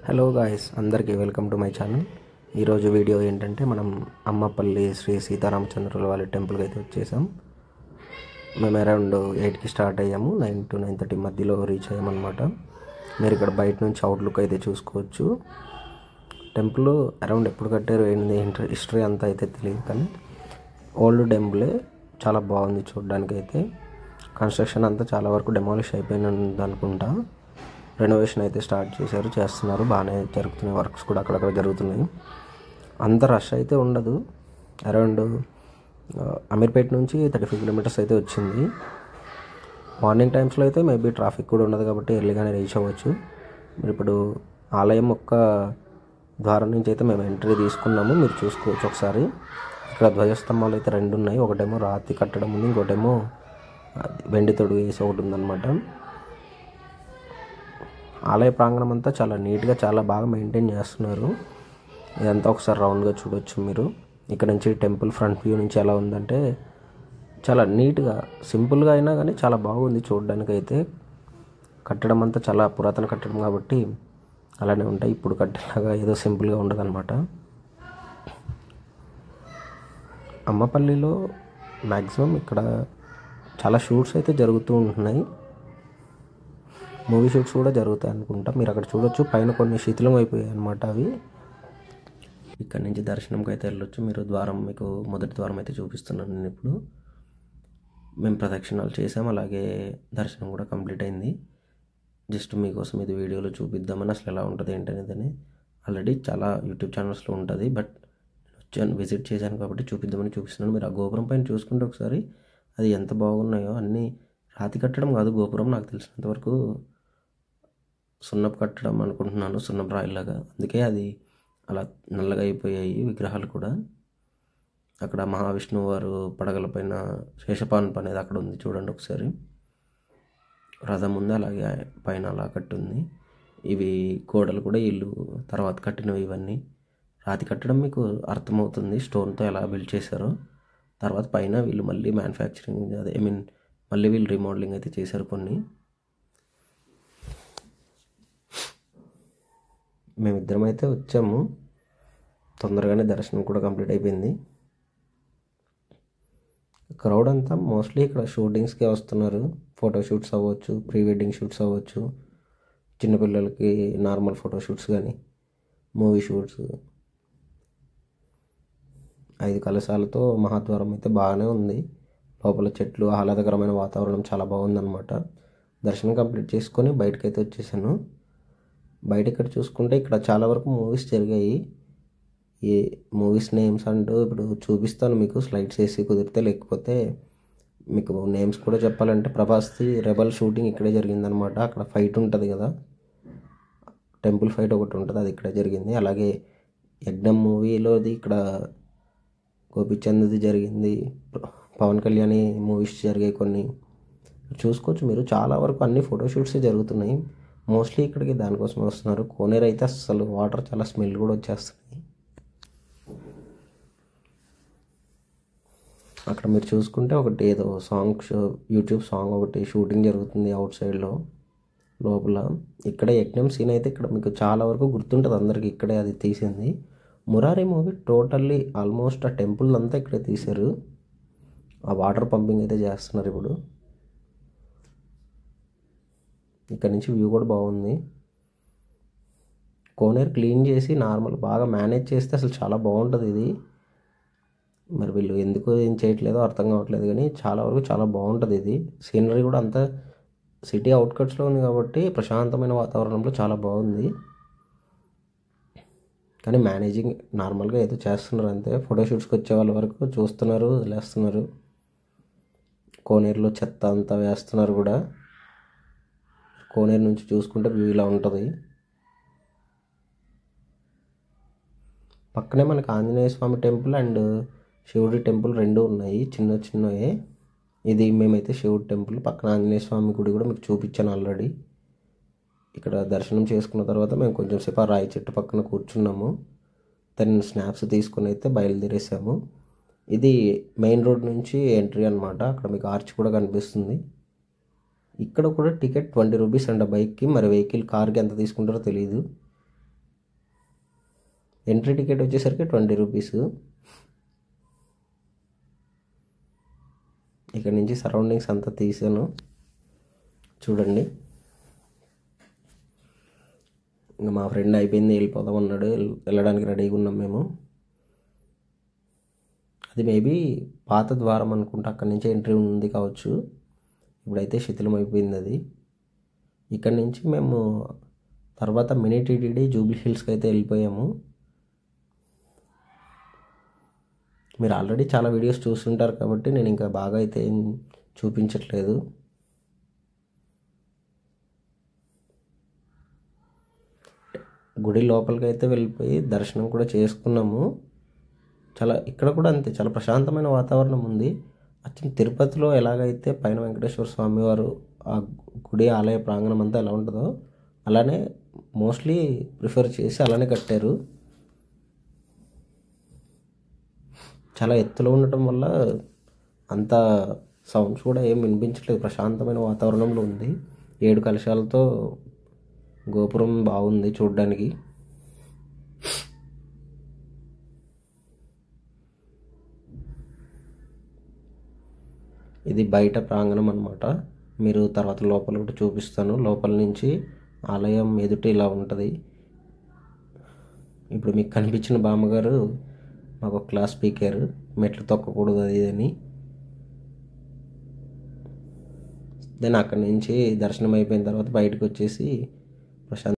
Hello guys, అందరికీ welcome to my channel. ఈరోజు video ఏంటంటే మనం అమ్మపల్లి శ్రీ సీతారామచంద్రుల వారి టెంపుల్కి అయితే వచ్చేసాం. మేము అరౌండ్ 8కి స్టార్ట్ అయ్యాము, 9 to 9:30 మధ్యలో రీచ్ అయ్యామన్నమాట. మీరు ఇక్కడ బయట నుంచి అవుట్లుక్ అయితే చూసుకోవచ్చు. టెంపుల్ అరౌండ్ ఎప్పుడు కట్టారు ఏంటి హిస్టరీ అంతా అయితే తెలియదు, కానీ ఓల్డ్ టెంపులే, చాలా బాగుంది చూడడానికి. అయితే కన్స్ట్రక్షన్ అంతా చాలా వరకు డెమాలిష్ అయిపోయింది అనుకుంటా. రెనోవేషన్ అయితే చేస్తున్నారు, బాగానే జరుగుతున్నాయి, వర్క్స్ కూడా అక్కడక్కడ జరుగుతున్నాయి. అంత రష్ అయితే ఉండదు. అరౌండ్ అమీర్పేట నుంచి 35 kilometers అయితే వచ్చింది. మార్నింగ్ టైమ్స్లో అయితే మేబీ ట్రాఫిక్ కూడా ఉండదు కాబట్టి ఎర్లీగానే రీచ్ అవ్వచ్చు. మీరు ఇప్పుడు ఆలయం ఒక్క ద్వారం నుంచి అయితే మేము ఎంట్రీ తీసుకున్నాము, మీరు చూసుకోవచ్చు ఒకసారి. ఇక్కడ ధ్వజస్తంభాలు అయితే 2 ఉన్నాయి, ఒకటేమో రాతి కట్టడం ఉంది, ఇంకోటేమో వెండి తొడుగు వేసి ఒకటి ఉందన్నమాట. ఆలయ ప్రాంగణం అంతా చాలా నీట్గా, చాలా బాగా మెయింటైన్ చేస్తున్నారు. ఇదంతా ఒకసారి రౌండ్గా చూడొచ్చు మీరు. ఇక్కడ నుంచి టెంపుల్ ఫ్రంట్ వ్యూ నుంచి ఎలా ఉందంటే చాలా నీట్గా, సింపుల్గా అయినా కానీ చాలా బాగుంది చూడడానికి. అయితే కట్టడం అంతా చాలా పురాతన కట్టడం కాబట్టి అలానే ఉంటాయి, ఇప్పుడు కట్టేలాగా ఏదో సింపుల్గా ఉండదన్నమాట. అమ్మపల్లిలో మ్యాక్సిమం ఇక్కడ చాలా షూట్స్ అయితే జరుగుతూ ఉంటున్నాయి, మూవీ షూట్స్ కూడా జరుగుతాయి అనుకుంటా. మీరు అక్కడ చూడొచ్చు, పైన కొన్ని శిథిలం అయిపోయాయి అనమాట అవి. ఇక్కడ నుంచి దర్శనంకి అయితే వెళ్ళొచ్చు. మీకు మొదటి ద్వారం అయితే చూపిస్తున్నాను నేను ఇప్పుడు. మేము ప్రదక్షిణాలు చేసాం, అలాగే దర్శనం కూడా కంప్లీట్ అయింది. జస్ట్ మీకోసం ఇది వీడియోలో చూపిద్దామని, అసలు ఎలా ఉంటుంది ఏంటనేది. ఆల్రెడీ చాలా యూట్యూబ్ ఛానల్స్లో ఉంటుంది, బట్ నేను విజిట్ చేశాను కాబట్టి చూపిద్దామని చూపిస్తున్నాను. మీరు ఆ గోపురం పైన చూసుకుంటే ఒకసారి అది ఎంత బాగున్నాయో. అన్నీ రాతి కట్టడం కాదు గోపురం, నాకు తెలిసినంతవరకు సున్నపు కట్టడం అనుకుంటున్నాను, సున్నపు రాయిలాగా. అందుకే అది అలా నల్లగా అయిపోయాయి విగ్రహాలు కూడా. అక్కడ మహావిష్ణువు వారు పడగల పైన శేషపాన్పు అనేది అక్కడ ఉంది, చూడండి ఒకసారి. రథం ఉంది, అలాగే పైన అలా కట్టుంది. ఇవి గోడలు కూడా ఇల్లు తర్వాత కట్టినవి. ఇవన్నీ రాతి కట్టడం మీకు అర్థమవుతుంది, స్టోన్తో ఎలా బిల్డ్ చేశారో. తర్వాత పైన వీళ్ళు మళ్ళీ మ్యానుఫ్యాక్చరింగ్, మళ్ళీ వీళ్ళు రీమోడలింగ్ అయితే చేశారు కొన్ని. మేమిద్దరం అయితే వచ్చాము, తొందరగానే దర్శనం కూడా కంప్లీట్ అయిపోయింది. క్రౌడ్ అంతా మోస్ట్లీ ఇక్కడ షూటింగ్స్కే వస్తున్నారు. ఫోటోషూట్స్ అవ్వచ్చు, ప్రీ వెడ్డింగ్ షూట్స్ అవ్వచ్చు, చిన్నపిల్లలకి నార్మల్ ఫోటోషూట్స్ కానీ, మూవీ షూట్స్. 5 కలశాలతో మహాద్వారం అయితే బాగానే ఉంది. లోపల చెట్లు, ఆహ్లాదకరమైన వాతావరణం చాలా బాగుందన్నమాట. దర్శనం కంప్లీట్ చేసుకొని బయటకైతే వచ్చేసాను. బయట ఇక్కడ చూసుకుంటే ఇక్కడ చాలా వరకు మూవీస్ జరిగాయి. ఈ మూవీస్ నేమ్స్ అంటూ ఇప్పుడు చూపిస్తాను మీకు, స్లైడ్స్ వేసి కుదిరితే. లేకపోతే మీకు నేమ్స్ కూడా చెప్పాలంటే, ప్రభాస్ది రెబల్ షూటింగ్ ఇక్కడే జరిగిందనమాట. అక్కడ ఫైట్ ఉంటుంది కదా, టెంపుల్ ఫైట్ ఒకటి ఉంటుంది, అది ఇక్కడే జరిగింది. అలాగే యజ్ఞం మూవీలోది ఇక్కడ గోపిచంద్ది జరిగింది. పవన్ కళ్యాణ్ మూవీస్ జరిగాయి కొన్ని, చూసుకోవచ్చు మీరు. చాలా వరకు అన్ని ఫోటోషూట్సే జరుగుతున్నాయి. మోస్ట్లీ ఇక్కడికి దానికోసం వస్తున్నారు. కోనేరు అయితే అసలు వాటర్ చాలా స్మెల్ కూడా వచ్చేస్తున్నాయి. అక్కడ మీరు చూసుకుంటే ఒకటి ఏదో యూట్యూబ్ సాంగ్ ఒకటి షూటింగ్ జరుగుతుంది అవుట్ సైడ్లో లోపల. ఇక్కడే యజ్ఞం సీన్ అయితే ఇక్కడ మీకు చాలా వరకు గుర్తుంటుంది అందరికి, ఇక్కడే అది తీసింది. మురారి మూవీ టోటల్లీ ఆల్మోస్ట్ ఆ టెంపుల్ అంతా ఇక్కడే తీశారు. ఆ వాటర్ పంపింగ్ అయితే చేస్తున్నారు ఇప్పుడు. ఇక్కడ నుంచి వ్యూ కూడా బాగుంది. కోనేరు క్లీన్ చేసి నార్మల్ బాగా మేనేజ్ చేస్తే అసలు చాలా బాగుంటుంది ఇది. మరి వీళ్ళు ఎందుకు ఏం చేయట్లేదో అర్థం కావట్లేదు, కానీ చాలా వరకు చాలా బాగుంటుంది ఇది. సీనరీ కూడా అంతా సిటీ అవుట్కట్స్లో ఉంది కాబట్టి ప్రశాంతమైన వాతావరణంలో చాలా బాగుంది. కానీ మేనేజింగ్ నార్మల్గా ఏదో చేస్తున్నారు అంతే. ఫోటోషూట్స్కి వచ్చే వాళ్ళ వరకు చూస్తున్నారు, వదిలేస్తున్నారు. కోనేరులో చెత్త అంతా వేస్తున్నారు కూడా. కోనేరు నుంచి చూసుకుంటే వ్యూ ఇలా ఉంటుంది. పక్కనే మనకు ఆంజనేయ స్వామి టెంపుల్ అండ్ శివుడి టెంపుల్ 2 ఉన్నాయి, చిన్నవే. ఇది మేమైతే శివుడి టెంపుల్, పక్కన ఆంజనేయ స్వామి గుడి కూడా మీకు చూపించాను ఆల్రెడీ. ఇక్కడ దర్శనం చేసుకున్న తర్వాత మేము కొంచెం సేపు ఆ రాయి చెట్టు పక్కన కూర్చున్నాము. దాన్ని స్నాప్స్ తీసుకుని అయితే బయలుదేరేసాము. ఇది మెయిన్ రోడ్ నుంచి ఎంట్రీ అనమాట. అక్కడ మీకు ఆర్చ్ కూడా కనిపిస్తుంది. ఇక్కడ కూడా టికెట్ 20 రూపీస్ అంట బైక్కి. మరి వెహికల్ కార్కి ఎంత తీసుకుంటారో తెలియదు. ఎంట్రీ టికెట్ వచ్చేసరికి 20 రూపీస్. ఇక్కడ నుంచి సరౌండింగ్స్ అంతా తీసాను చూడండి. ఇంకా మా ఫ్రెండ్ అయిపోయింది వెళ్ళిపోదాం అన్నాడు, వెళ్ళడానికి రెడీగా ఉన్నాం మేము. అది మేబీ పాత ద్వారం అనుకుంటా, అక్కడి నుంచి ఎంట్రీ ఉంది కావచ్చు. ఇప్పుడైతే శిథిలం అయిపోయింది అది. ఇక్కడి నుంచి మేము తర్వాత మినీ టీటీడీ జూబ్లీ హిల్స్కి అయితే వెళ్ళిపోయాము. మీరు ఆల్రెడీ చాలా వీడియోస్ చూస్తుంటారు కాబట్టి నేను ఇంకా బాగా అయితే ఏం చూపించట్లేదు. గుడి లోపలికి అయితే వెళ్ళిపోయి దర్శనం కూడా చేసుకున్నాము. ఇక్కడ కూడా అంతే, చాలా ప్రశాంతమైన వాతావరణం ఉంది. అచ్చం తిరుపతిలో ఎలాగైతే పైన వెంకటేశ్వర స్వామి వారు ఆ గుడి ఆలయ ప్రాంగణం అంతా ఎలా ఉంటుందో అలానే మోస్ట్లీ ప్రిఫర్ చేసి అలానే కట్టారు. చాలా ఎత్తులో ఉండటం వల్ల అంత సౌండ్స్ కూడా ఏం వినిపించట్లేదు, ప్రశాంతమైన వాతావరణంలో ఉంది. 7 కలశాలతో గోపురం బాగుంది చూడడానికి. ఇది బయట ప్రాంగణం అన్నమాట. మీరు తర్వాత లోపల కూడా చూపిస్తాను. లోపల నుంచి ఆలయం ఎదుట ఇలా ఉంటుంది. ఇప్పుడు మీకు కనిపించిన బామ్మగారు మాకు ఒక క్లాస్ స్పీకర్, మెట్లు తొక్కకూడదు అది అని. దెన్ అక్కడి నుంచి దర్శనం అయిపోయిన తర్వాత బయటకు వచ్చేసి ప్రశాంత్